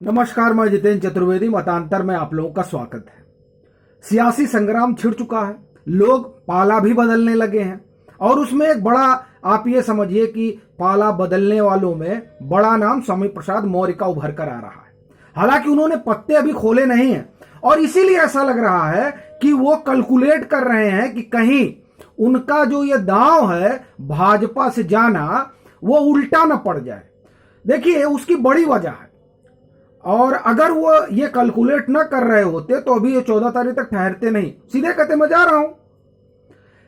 नमस्कार, मैं जितेंद्र चतुर्वेदी। मतांतर में आप लोगों का स्वागत है। सियासी संग्राम छिड़ चुका है, लोग पाला भी बदलने लगे हैं और उसमें एक बड़ा, आप ये समझिए कि पाला बदलने वालों में बड़ा नाम स्वामी प्रसाद मौर्य का उभर कर आ रहा है। हालांकि उन्होंने पत्ते अभी खोले नहीं हैं और इसीलिए ऐसा लग रहा है कि वो कैलकुलेट कर रहे हैं कि कहीं उनका जो ये दांव है भाजपा से जाना वो उल्टा न पड़ जाए। देखिए, उसकी बड़ी वजह है और अगर वो ये कैलकुलेट ना कर रहे होते तो अभी ये 14 तारीख तक ठहरते नहीं, सीधे कहते मैं जा रहा हूं।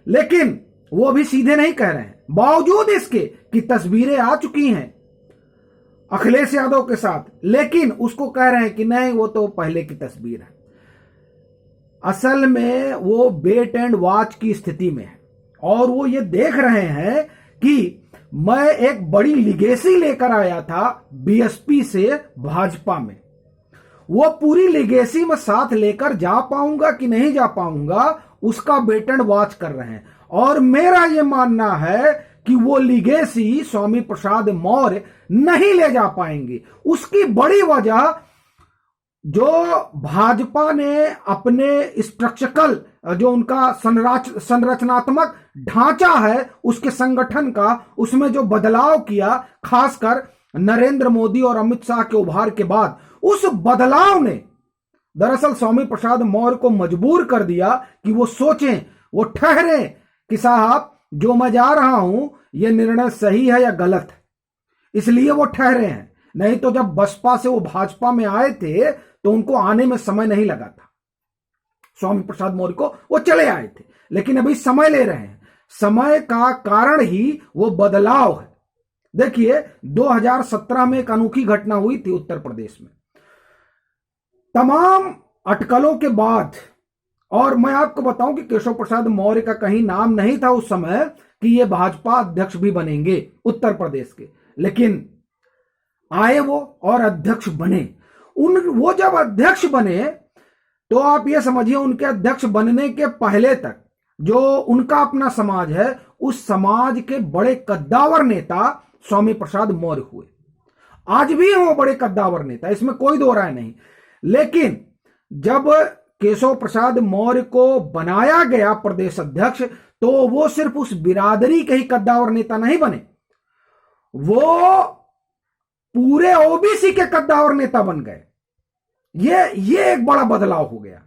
लेकिन वो अभी सीधे नहीं कह रहे हैं, बावजूद इसके कि तस्वीरें आ चुकी हैं अखिलेश यादव के साथ, लेकिन उसको कह रहे हैं कि नहीं, वो तो पहले की तस्वीर है। असल में वो वेट एंड वॉच की स्थिति में है और वो ये देख रहे हैं कि मैं एक बड़ी लिगेसी लेकर आया था बीएसपी से भाजपा में, वो पूरी लिगेसी में साथ लेकर जा पाऊंगा कि नहीं जा पाऊंगा, उसका वेट एंड वॉच कर रहे हैं। और मेरा यह मानना है कि वो लिगेसी स्वामी प्रसाद मौर्य नहीं ले जा पाएंगे। उसकी बड़ी वजह, जो भाजपा ने अपने स्ट्रक्चरल, जो उनका संरचनात्मक ढांचा है उसके संगठन का, उसमें जो बदलाव किया, खासकर नरेंद्र मोदी और अमित शाह के उभार के बाद, उस बदलाव ने दरअसल स्वामी प्रसाद मौर्य को मजबूर कर दिया कि वो सोचें, वो ठहरें कि साहब जो मैं जा रहा हूं ये निर्णय सही है या गलत है। इसलिए वो ठहरे हैं। नहीं तो जब बसपा से वो भाजपा में आए थे तो उनको आने में समय नहीं लगा था स्वामी प्रसाद मौर्य को, वो चले आए थे, लेकिन अभी समय ले रहे हैं। समय का कारण ही वो बदलाव है। देखिए, 2017 में एक अनोखी घटना हुई थी उत्तर प्रदेश में, तमाम अटकलों के बाद। और मैं आपको बताऊं कि केशव प्रसाद मौर्य का कहीं नाम नहीं था उस समय कि ये भाजपा अध्यक्ष भी बनेंगे उत्तर प्रदेश के, लेकिन आए वो और अध्यक्ष बने। वो जब अध्यक्ष बने तो आप ये समझिए, उनके अध्यक्ष बनने के पहले तक जो उनका अपना समाज है, उस समाज के बड़े कद्दावर नेता स्वामी प्रसाद मौर्य हुए। आज भी हैं वो बड़े कद्दावर नेता, इसमें कोई दो राय नहीं। लेकिन जब केशव प्रसाद मौर्य को बनाया गया प्रदेश अध्यक्ष, तो वो सिर्फ उस बिरादरी के ही कद्दावर नेता नहीं बने, वो पूरे ओबीसी के कद्दावर नेता बन गए। ये एक बड़ा बदलाव हो गया।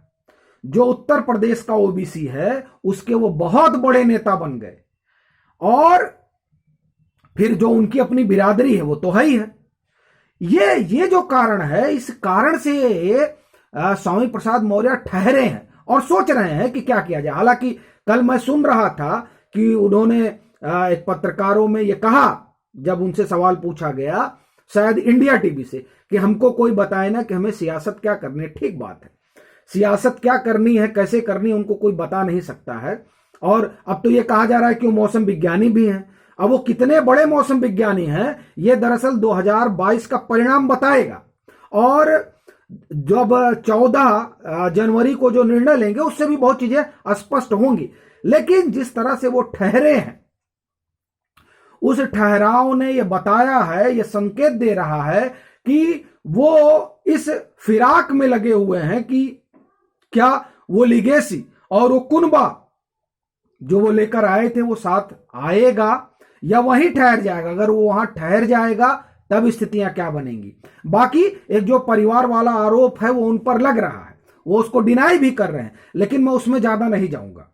जो उत्तर प्रदेश का ओबीसी है उसके वो बहुत बड़े नेता बन गए। और फिर जो उनकी अपनी बिरादरी है वो तो है ही है। ये जो कारण है, इस कारण से स्वामी प्रसाद मौर्य ठहरे हैं और सोच रहे हैं कि क्या किया जाए। हालांकि कल मैं सुन रहा था कि उन्होंने एक पत्रकारों में ये कहा, जब उनसे सवाल पूछा गया शायद इंडिया टीवी से, कि हमको कोई बताए ना कि हमें सियासत क्या करनी है। ठीक बात है, सियासत क्या करनी है, कैसे करनी है, उनको कोई बता नहीं सकता है। और अब तो ये कहा जा रहा है कि वो मौसम विज्ञानी भी हैं। अब वो कितने बड़े मौसम विज्ञानी हैं, ये दरअसल 2022 का परिणाम बताएगा। और जब 14 जनवरी को जो निर्णय लेंगे उससे भी बहुत चीजें स्पष्ट होंगी। लेकिन जिस तरह से वो ठहरे हैं, उस ठहराव ने यह बताया है, यह संकेत दे रहा है कि वो इस फिराक में लगे हुए हैं कि क्या वो लिगेसी और वो कुनबा जो वो लेकर आए थे वो साथ आएगा या वहीं ठहर जाएगा। अगर वो वहां ठहर जाएगा तब स्थितियां क्या बनेंगी। बाकी एक जो परिवार वाला आरोप है वो उन पर लग रहा है, वो उसको डिनाई भी कर रहे हैं, लेकिन मैं उसमें ज्यादा नहीं जाऊंगा।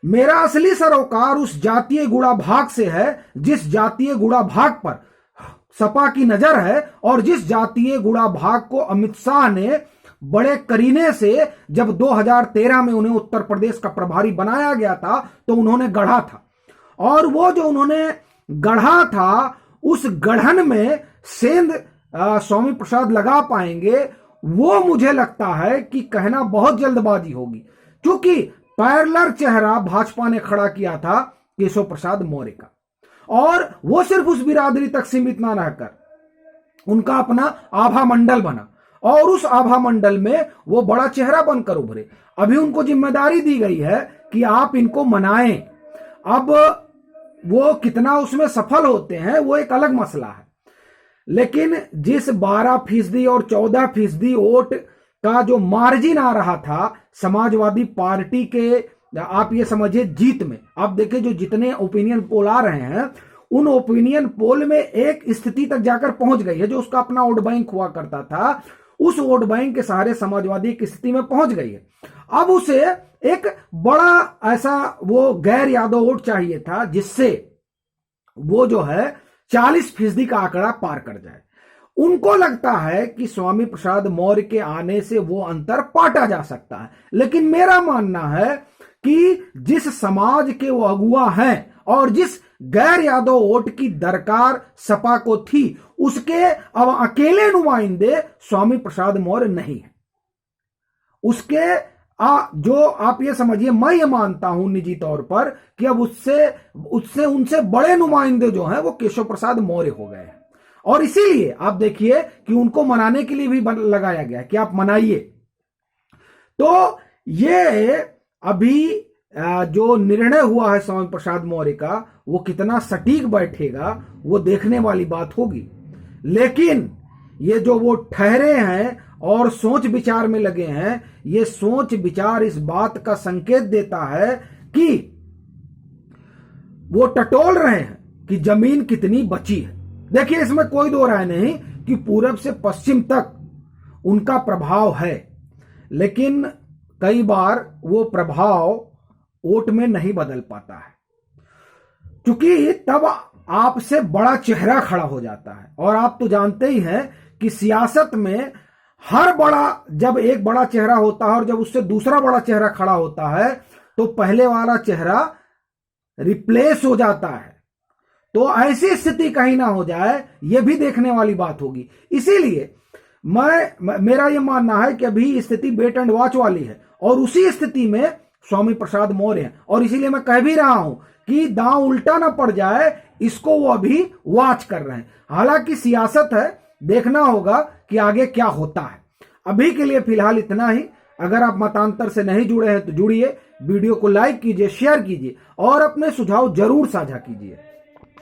मेरा असली सरोकार उस जातीय गुड़ा भाग से है जिस जातीय गुड़ा भाग पर सपा की नजर है और जिस जातीय गुड़ा भाग को अमित शाह ने बड़े करीने से, जब 2013 में उन्हें उत्तर प्रदेश का प्रभारी बनाया गया था तो उन्होंने गढ़ा था। और वो जो उन्होंने गढ़ा था, उस गढ़न में सेंध स्वामी प्रसाद लगा पाएंगे, वो मुझे लगता है कि कहना बहुत जल्दबाजी होगी, क्योंकि पैरेलल चेहरा भाजपा ने खड़ा किया था केशव प्रसाद मौर्य का। और वो सिर्फ उस बिरादरी तक सीमित ना रहकर उनका अपना आभा मंडल बना और उस आभा मंडल में वो बड़ा चेहरा बनकर उभरे। अभी उनको जिम्मेदारी दी गई है कि आप इनको मनाएं। अब वो कितना उसमें सफल होते हैं वो एक अलग मसला है, लेकिन जिस 12% और 14% वोट का जो मार्जिन आ रहा था समाजवादी पार्टी के, आप ये समझिए जीत में, आप देखिए जो जितने ओपिनियन पोल आ रहे हैं उन ओपिनियन पोल में एक स्थिति तक जाकर पहुंच गई है। जो उसका अपना वोट बैंक हुआ करता था, उस वोट बैंक के सहारे समाजवादी की स्थिति में पहुंच गई है। अब उसे एक बड़ा ऐसा वो गैर यादव वोट चाहिए था जिससे वो जो है 40% का आंकड़ा पार कर जाए। उनको लगता है कि स्वामी प्रसाद मौर्य के आने से वो अंतर पाटा जा सकता है, लेकिन मेरा मानना है कि जिस समाज के वो अगुआ हैं और जिस गैर यादव वोट की दरकार सपा को थी, उसके अब अकेले नुमाइंदे स्वामी प्रसाद मौर्य नहीं है। उसके जो आप ये समझिए, मैं ये मानता हूं निजी तौर पर कि अब उनसे बड़े नुमाइंदे जो हैं वो केशव प्रसाद मौर्य हो गए हैं। और इसीलिए आप देखिए कि उनको मनाने के लिए भी लगाया गया कि आप मनाइए। तो ये अभी जो निर्णय हुआ है स्वामी प्रसाद मौर्य का, वो कितना सटीक बैठेगा वो देखने वाली बात होगी। लेकिन ये जो वो ठहरे हैं और सोच विचार में लगे हैं, ये सोच विचार इस बात का संकेत देता है कि वो टटोल रहे हैं कि जमीन कितनी बची है। देखिए, इसमें कोई दो राय नहीं कि पूरब से पश्चिम तक उनका प्रभाव है, लेकिन कई बार वो प्रभाव वोट में नहीं बदल पाता है, क्योंकि तब आपसे बड़ा चेहरा खड़ा हो जाता है। और आप तो जानते ही हैं कि सियासत में हर बड़ा, जब एक बड़ा चेहरा होता है और जब उससे दूसरा बड़ा चेहरा खड़ा होता है तो पहले वाला चेहरा रिप्लेस हो जाता है। तो ऐसी स्थिति कहीं ना हो जाए, यह भी देखने वाली बात होगी। इसीलिए मेरा यह मानना है कि अभी स्थिति वेट एंड वॉच वाली है और उसी स्थिति में स्वामी प्रसाद मौर्य हैं। और इसीलिए मैं कह भी रहा हूं कि दांव उल्टा ना पड़ जाए, इसको वो अभी वॉच कर रहे हैं। हालांकि सियासत है, देखना होगा कि आगे क्या होता है। अभी के लिए फिलहाल इतना ही। अगर आप मतांतर से नहीं जुड़े हैं तो जुड़िए, वीडियो को लाइक कीजिए, शेयर कीजिए और अपने सुझाव जरूर साझा कीजिए।